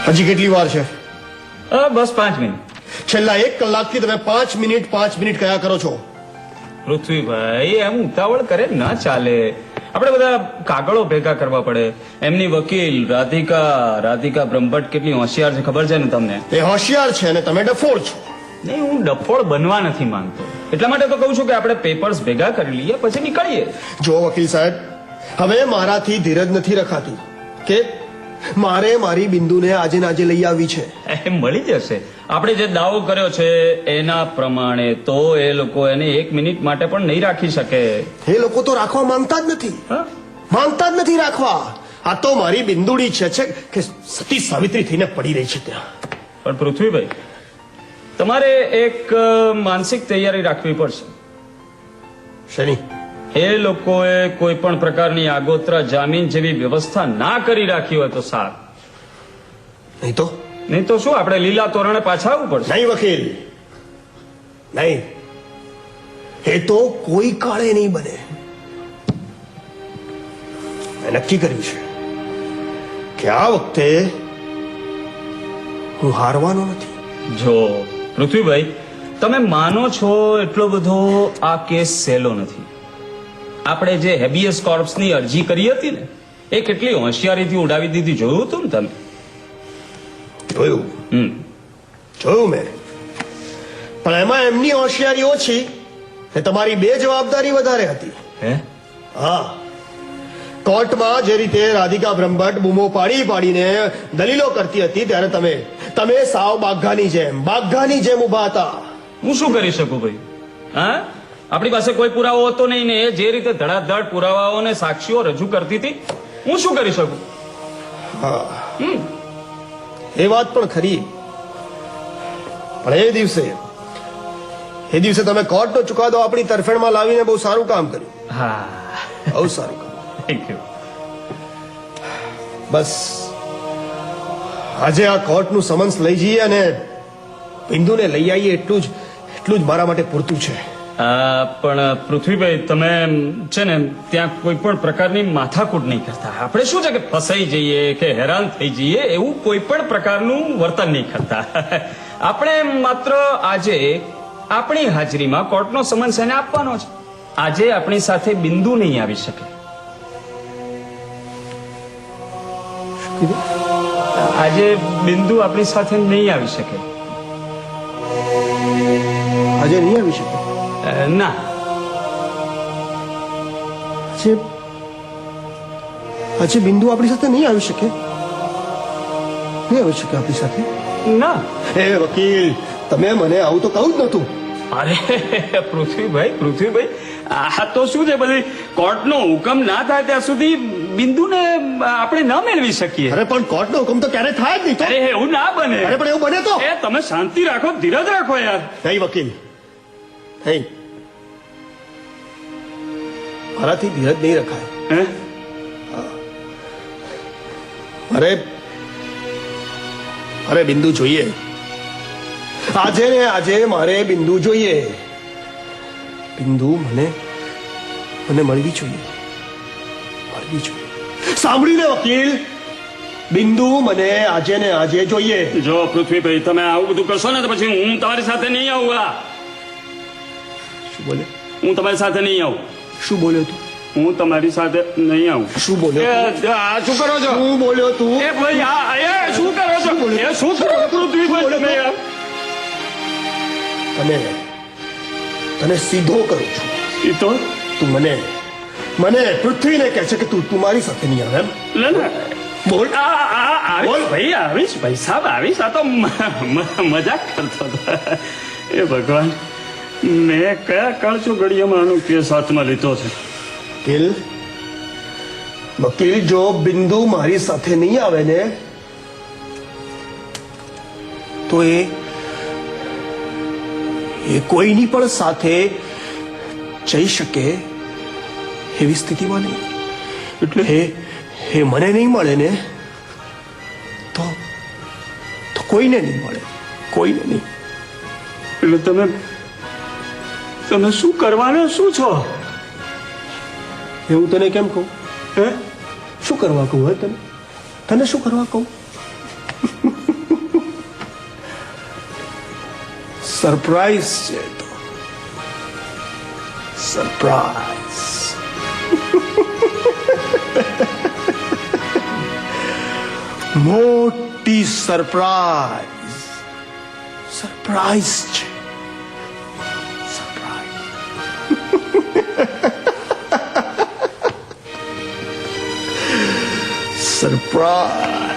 હજી કેટલી વાર છે? બસ 5 મિનિટ. છેલ્લા 1 કલાકથી તમે 5 મિનિટ કયા કરો છો? પૃથ્વીભાઈ એમ ઉતાવળ કરે ન ચાલે. આપણે બધા કાગળો ભેગા કરવા પડે. એમની વકીલ રાધિકા બ્રહ્મભટ્ટ કેટલી હોશિયાર છે ખબર છે ને તમને? એ હોશિયાર છે અને તમે ડફોળ છો. નહીં, હું ડફોળ બનવા નથી માંગતો. એટલા માટે તો કહું છું કે આપણે પેપર્સ ભેગા કરી લઈએ પછી નીકળીએ. જો વકીલ સાહેબ, હવે મારાથી ધીરજ નથી રખાતી કે મારે મારી બિંદુને આજે ને આજે લઈ આવી છે. એ મળી જશે. આપણે જે દાવો કર્યો છે એના પ્રમાણે તો એ લોકો એને 1 મિનિટ માટે પણ નહીં રાખી શકે. એ લોકો તો રાખવા માંગતા જ નથી. હા? માંગતા જ નથી રાખવા. આ તો મારી બિંદુડી છે કે સતી સાવિત્રી થઈને પડી રહી છે ત્યાં. પણ પૃથ્વીભાઈ, તમારે એક માનસિક તૈયારી રાખવી પડશે. શેની? એ લોકોએ કોઈ પણ પ્રકારની આગોતરા જામીન જેવી વ્યવસ્થા ના કરી રાખી હોય તો સારું. નહીં તો શું આપણે લીલા તોરણે પાછા આવવું પડશે. નહીં વકીલ, નહીં. એ તો કોઈ કાળે નહીં બને. મેં નક્કી કર્યું છે કે આ વખતે હું હારવાનો નથી. જો પૃથ્વીભાઈ, તમે માનો છો એટલો બધો આ કેસ સહેલો નથી. આપણે જે હેબિયસ કોર્પ્સની અરજી કરી હતી ને, એ કેટલી હોશિયારીથી ઉડાવી દીધી, જોયું હતું ને તમે? જોયું મેં. પણ એમાં એમની હોશિયારી ઓછી ને તમારી 2 જવાબદારી વધારે હતી. હે? હા, કોર્ટમાં જે રીતે રાધિકા બ્રહ્મભટ્ટ બૂમો પાડીને દલીલો કરતી હતી ત્યારે તમે સાવ બાઘાની જેમ ઉભા હતા. હું શું કરી શકું ભાઈ? હા, આપણી પાસે કોઈ પુરાવો હતો નહીં ને એ જે રીતે ધડાધડ પુરાવાઓને સાક્ષીઓ રજૂ કરતી હતી, હું શું કરી શકું? હા, એ વાત પણ ખરી. પણ એ દિવસે તમે કોર્ટનો ચુકાદો આપણી તરફેણમાં લાવીને બહુ સારું કામ કર્યું. હા, બહુ સારું કામ. Thank you. બસ આજે આ કોર્ટનું સમન્સ લઈ જઈએ અને બિંદુને લઈ આવીએ એટલું જ મારા માટે પૂરતું છે. પણ પૃથ્વીભાઈ, તમે છે ને ત્યાં કોઈ પણ પ્રકારની માથાકૂટ નહીં કરતા. આપણે શું છે કે ફસાઈ જઈએ કે હેરાન થઈ જઈએ એવું કોઈ પણ પ્રકારનું વર્તન નહીં કરતા. આપણે માત્ર આજે આપણી હાજરીમાં કોર્ટનો સમન્સ એને આપવાનો છે. આજે આપણી સાથે બિંદુ નહીં આવી શકે. આજે બિંદુ આપણી સાથે નહીં આવી શકે. આજે નહીં આવી શકે? ના. આજે બિંદુ આપણી સાથે નહીં આવી શકે? નહીં આવી શકે આપણી સાથે? ના. એ વકીલ, તમે મને આવું તો કહું જ નતું. અરે પૃથ્વીભાઈ, આ તો શું છે, બધી કોર્ટનો હુકમ ના થાય ત્યાં સુધી બિંદુને આપણે ન મેળવી શકીએ. અરે પણ કોર્ટનો હુકમ તો ક્યારે થાય જ નહીં. અરે એવું ના બને. અરે પણ એવું બને તો તમે શાંતિ રાખો, ધીરજ રાખો યાર. નહીં વકીલ, નહીં. મારાથી ધીરજ નહીં રખાય. હે? અરે બિંદુ જોઈએ. આજે ને આજે મારે બિંદુ જોઈએ. બિંદુ મને મળવી જોઈએ. સાંભળીને વકીલ, બિંદુ મને આજે ને આજે જોઈએ. જો પૃથ્વીભાઈ, તમે આવું બધું કરશો ને તો પછી હું તમારી સાથે નહીં આવું. શું બોલે? હું તમારી સાથે નહીં આવું. શું બોલ્યો તું? હું તમારી સાથે નહીં આવું. શું બોલ્યો? આ શું કરો છો? શું બોલ્યો તું? એ ભાઈ, શું કરો છો? શું કરો પૃથ્વીભાઈ તમે યાર? તને સીધો કરું છું. એ તો તું મને પૃથ્વીને કહે છે કે તું મારી સાથે નહીં આવે એમ? બોલ. બોલ ભાઈ, આવીશ ભાઈ સાહેબ, આવીશ. આ તો મજાક કરતો હતો. એ ભગવાન, મેં કયા કાળચો ઘડીઓમાં આનો કેસ હાથમાં લીધો છે. વકીલ, જો બિંદુ મારી સાથે નહીં આવે ને તો એ કોઈની પણ સાથે જઈ શકે એવી સ્થિતિમાં નહીં. એટલે એ મને નહીં મળે ને તો કોઈને નહીં મળે. કોઈને નહીં. એટલે તમે શું કરવાના શું છો? એવું તને કેમ કહું? હે, શું કરવા કહું? તને શું કરવા કહું? સરપ્રાઈઝ છે તો સરપ્રાઈઝ. મોટી સરપ્રાઈઝ. સરપ્રાઈઝ છે. સરપ્રાઈઝ.